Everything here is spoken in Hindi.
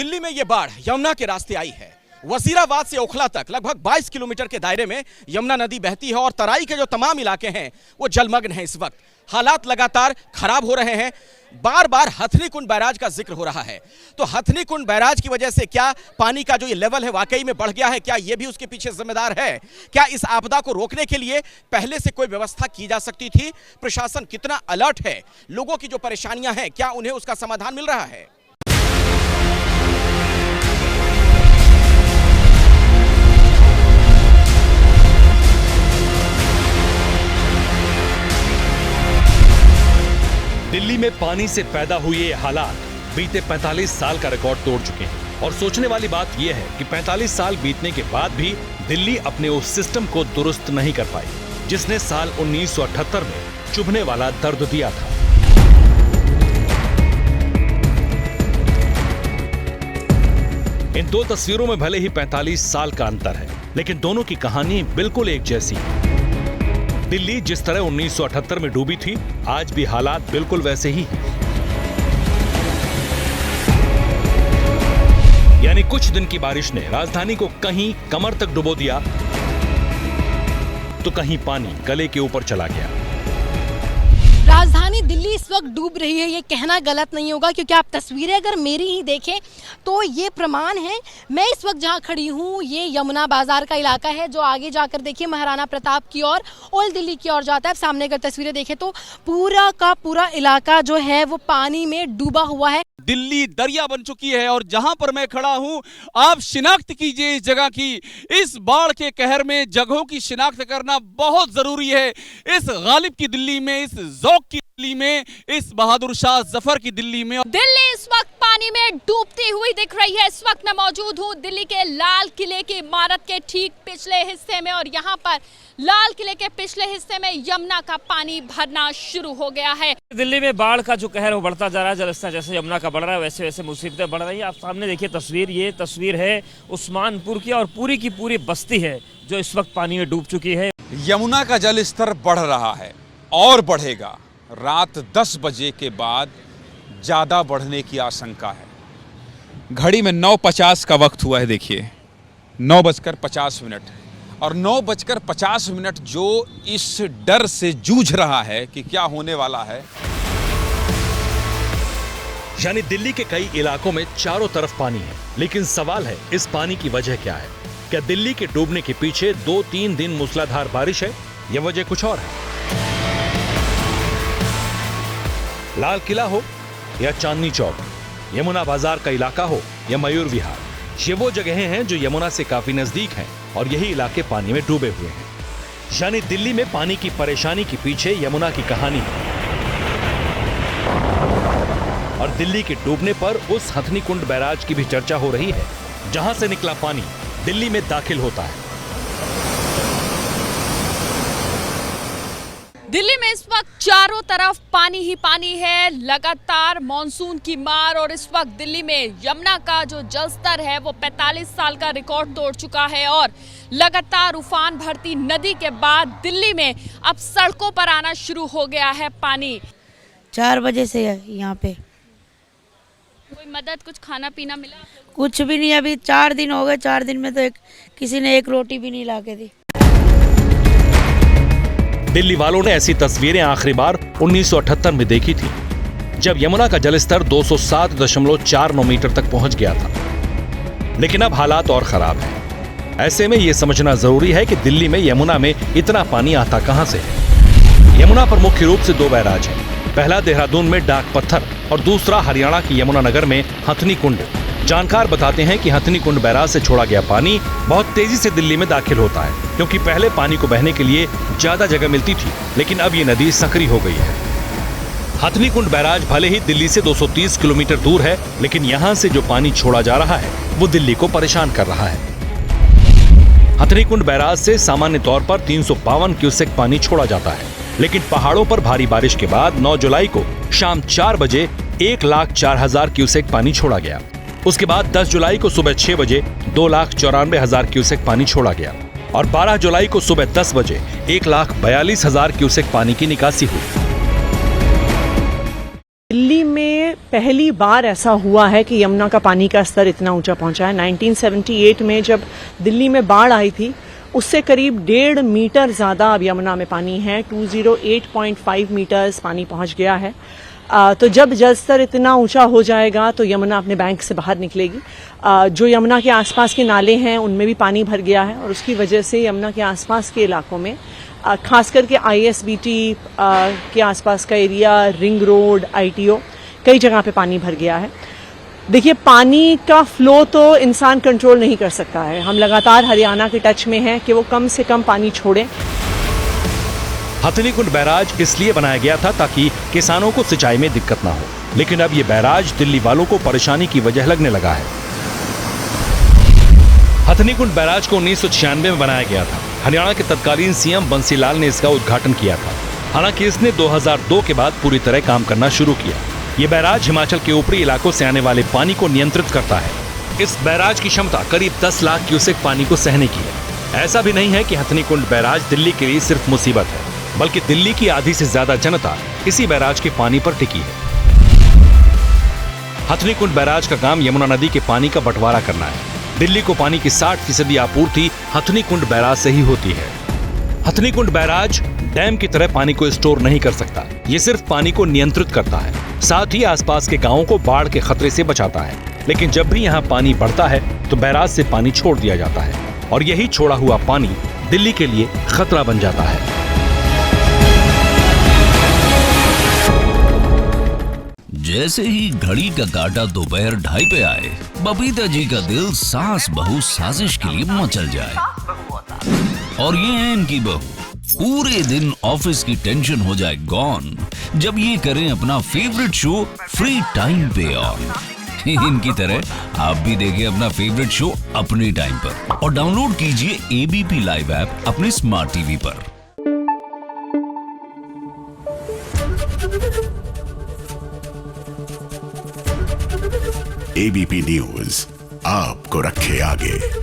दिल्ली में ये बाढ़ यमुना के रास्ते आई है। वजीराबाद से ओखला तक लगभग 22 किलोमीटर के दायरे में यमुना नदी बहती है और तराई के जो तमाम इलाके हैं वो जलमग्न हैं। इस वक्त हालात लगातार खराब हो रहे हैं। बार बार हथनी कुंड बैराज का जिक्र हो रहा है, तो हथनी कुंड बैराज की वजह से क्या पानी का जो ये लेवल है वाकई में बढ़ गया है? क्या ये भी उसके पीछे जिम्मेदार है? क्या इस आपदा को रोकने के लिए पहले से कोई व्यवस्था की जा सकती थी? प्रशासन कितना अलर्ट है? लोगों की जो परेशानियां हैं क्या उन्हें उसका समाधान मिल रहा है? दिल्ली में पानी से पैदा हुए ये हालात बीते 45 साल का रिकॉर्ड तोड़ चुके हैं और सोचने वाली बात यह है कि 45 साल बीतने के बाद भी दिल्ली अपने उस सिस्टम को दुरुस्त नहीं कर पाई जिसने साल 1978 में चुभने वाला दर्द दिया था। इन दो तस्वीरों में भले ही 45 साल का अंतर है, लेकिन दोनों की कहानी बिल्कुल एक जैसी है। दिल्ली जिस तरह 1978 में डूबी थी, आज भी हालात बिल्कुल वैसे ही हैं। यानी कुछ दिन की बारिश ने राजधानी को कहीं कमर तक डुबो दिया, तो कहीं पानी गले के ऊपर चला गया। राजधानी दिल्ली इस वक्त डूब रही है, ये कहना गलत नहीं होगा, क्योंकि आप तस्वीरें अगर मेरी ही देखें तो ये प्रमाण है। मैं इस वक्त जहाँ खड़ी हूँ ये यमुना बाजार का इलाका है, जो आगे जाकर देखिए महाराणा प्रताप की ओर, ओल्ड दिल्ली की ओर जाता है। सामने अगर तस्वीरें देखें तो पूरा का पूरा इलाका जो है वो पानी में डूबा हुआ है। दिल्ली दरिया बन चुकी है और जहां पर मैं खड़ा हूं, आप शिनाख्त कीजिए इस जगह की। इस बाढ़ के कहर में जगहों की शिनाख्त करना बहुत जरूरी है। इस गालिब की दिल्ली में, इस ज़ौक़ की दिल्ली में, इस बहादुर शाह जफर की दिल्ली में दिल्ली इस वक्त पानी में डूबती हुई दिख रही है। इस वक्त मैं मौजूद हूं दिल्ली के लाल किले की इमारत के ठीक पिछले हिस्से में और यहाँ पर लाल किले के पिछले हिस्से में यमुना का पानी भरना शुरू हो गया है। दिल्ली में बाढ़ का जो कहर वो बढ़ता जा रहा है। जलस्तर जैसे यमुना का बढ़ रहा है वैसे वैसे मुसीबतें बढ़ रही है। आप सामने देखिए तस्वीर, ये तस्वीर है उस्मानपुर की और पूरी की पूरी बस्ती है जो इस वक्त पानी में डूब चुकी है। यमुना का जल स्तर बढ़ रहा है और बढ़ेगा। रात 10 बजे के बाद ज़्यादा बढ़ने की आशंका है। घड़ी में 9:50 का वक्त हुआ है, देखिए 9:50 और 9:50 जो इस डर से जूझ रहा है कि क्या होने वाला है। यानी दिल्ली के कई इलाकों में चारों तरफ पानी है, लेकिन सवाल है इस पानी की वजह क्या है? क्या दिल्ली के डूबने के पीछे 2-3 दिन मूसलाधार बारिश है या वजह कुछ और है? लाल किला हो या चांदनी चौक, यमुना बाजार का इलाका हो या मयूर विहार, ये वो जगहें हैं जो यमुना से काफी नजदीक हैं और यही इलाके पानी में डूबे हुए हैं। यानी दिल्ली में पानी की परेशानी के पीछे यमुना की कहानी है और दिल्ली के डूबने पर उस हथनी कुंड बैराज की भी चर्चा हो रही है, जहां से निकला पानी दिल्ली में दाखिल होता है। दिल्ली में इस वक्त चारों तरफ पानी ही पानी है, लगातार मॉनसून की मार। और इस वक्त दिल्ली में यमुना का जो जलस्तर है वो 45 साल का रिकॉर्ड तोड़ चुका है और लगातार उफान भरती नदी के बाद दिल्ली में अब सड़कों पर आना शुरू हो गया है पानी। 4 बजे से है यहाँ पे। कोई मदद, कुछ खाना पीना मिला? कुछ भी नहीं, अभी 4 दिन हो गए। 4 दिन में तो किसी ने एक रोटी भी नहीं ला के दी। दिल्ली वालों ने ऐसी तस्वीरें आखिरी बार 1978 में देखी थी, जब यमुना का जलस्तर 207.49 मीटर तक पहुंच गया था। लेकिन अब हालात और खराब हैं। ऐसे में यह समझना जरूरी है कि दिल्ली में यमुना में इतना पानी आता कहां से है। यमुना पर मुख्य रूप से 2 बैराज हैं। पहला देहरादून में डाक पत्थर और दूसरा हरियाणा की यमुनानगर में हथनी कुंड। जानकार बताते हैं कि हथनी कुंड बैराज से छोड़ा गया पानी बहुत तेजी से दिल्ली में दाखिल होता है, क्योंकि पहले पानी को बहने के लिए ज्यादा जगह मिलती थी, लेकिन अब ये नदी संकरी हो गई है। हथनी कुंड बैराज भले ही दिल्ली से 230 किलोमीटर दूर है, लेकिन यहाँ से जो पानी छोड़ा जा रहा है वो दिल्ली को परेशान कर रहा है। हथनी कुंड बैराज से सामान्य तौर पर 352 क्यूसेक पानी छोड़ा जाता है, लेकिन पहाड़ों पर भारी बारिश के बाद 9 जुलाई को शाम 4 बजे 1,04,000 क्यूसेक पानी छोड़ा गया। उसके बाद 10 जुलाई को सुबह 6 बजे 2,94,000 क्यूसेक पानी छोड़ा गया और 12 जुलाई को सुबह 10 बजे 1,42,000 क्यूसेक पानी की निकासी हुई। दिल्ली में पहली बार ऐसा हुआ है कि यमुना का पानी का स्तर इतना ऊंचा पहुंचा है। 1978 में जब दिल्ली में बाढ़ आई थी उससे करीब 1.5 मीटर ज़्यादा अब यमुना में पानी है। 208.5 मीटर्स पानी पहुंच गया है। तो जब जल स्तर इतना ऊंचा हो जाएगा तो यमुना अपने बैंक से बाहर निकलेगी। जो यमुना के आसपास के नाले हैं उनमें भी पानी भर गया है और उसकी वजह से यमुना के आसपास के इलाकों में खास करके ISBT के आसपास का एरिया, रिंग रोड, ITO, कई जगह पे पानी भर गया है। देखिए, पानी का फ्लो तो इंसान कंट्रोल नहीं कर सकता है। हम लगातार हरियाणा के टच में हैं कि वो कम से कम पानी छोड़ें। हथनी कुंड बैराज इसलिए बनाया गया था ताकि किसानों को सिंचाई में दिक्कत ना हो, लेकिन अब ये बैराज दिल्ली वालों को परेशानी की वजह लगने लगा है। हथनी कुंड बैराज को 1996 में बनाया गया था। हरियाणा के तत्कालीन CM बंसीलाल ने इसका उद्घाटन किया था। हालांकि इसने 2002 के बाद पूरी तरह काम करना शुरू किया। ये बैराज हिमाचल के ऊपरी इलाकों से आने वाले पानी को नियंत्रित करता है। इस बैराज की क्षमता करीब 10 लाख क्यूसेक पानी को सहने की है। ऐसा भी नहीं है कि हथनी कुंड बैराज दिल्ली के लिए सिर्फ मुसीबत है, बल्कि दिल्ली की आधी से ज्यादा जनता इसी बैराज के पानी पर टिकी है। हथनी कुंड बैराज का काम यमुना नदी के पानी का बंटवारा करना है। दिल्ली को पानी की 60% आपूर्ति हथनी कुंड बैराज से ही होती है। हथनी कुंड बैराज डैम की तरह पानी को स्टोर नहीं कर सकता। ये सिर्फ पानी को नियंत्रित करता है, साथ ही आसपास के गांवों को बाढ़ के खतरे से बचाता है। लेकिन जब भी यहाँ पानी बढ़ता है तो बैराज से पानी छोड़ दिया जाता है और यही छोड़ा हुआ पानी दिल्ली के लिए खतरा बन जाता है। जैसे ही घड़ी का काटा दोपहर 2:30 पे आए, बबीता जी का दिल सास बहू साजिश के लिए मचल जाए। और ये है इनकी बहू, पूरे दिन ऑफिस की टेंशन हो जाए गॉन जब ये करें अपना फेवरेट शो फ्री टाइम पे ऑन। इनकी तरह आप भी देखिए अपना फेवरेट शो अपने टाइम पर और डाउनलोड कीजिए ABP लाइव ऐप अपने स्मार्ट टीवी पर। ABP न्यूज आपको रखे आगे।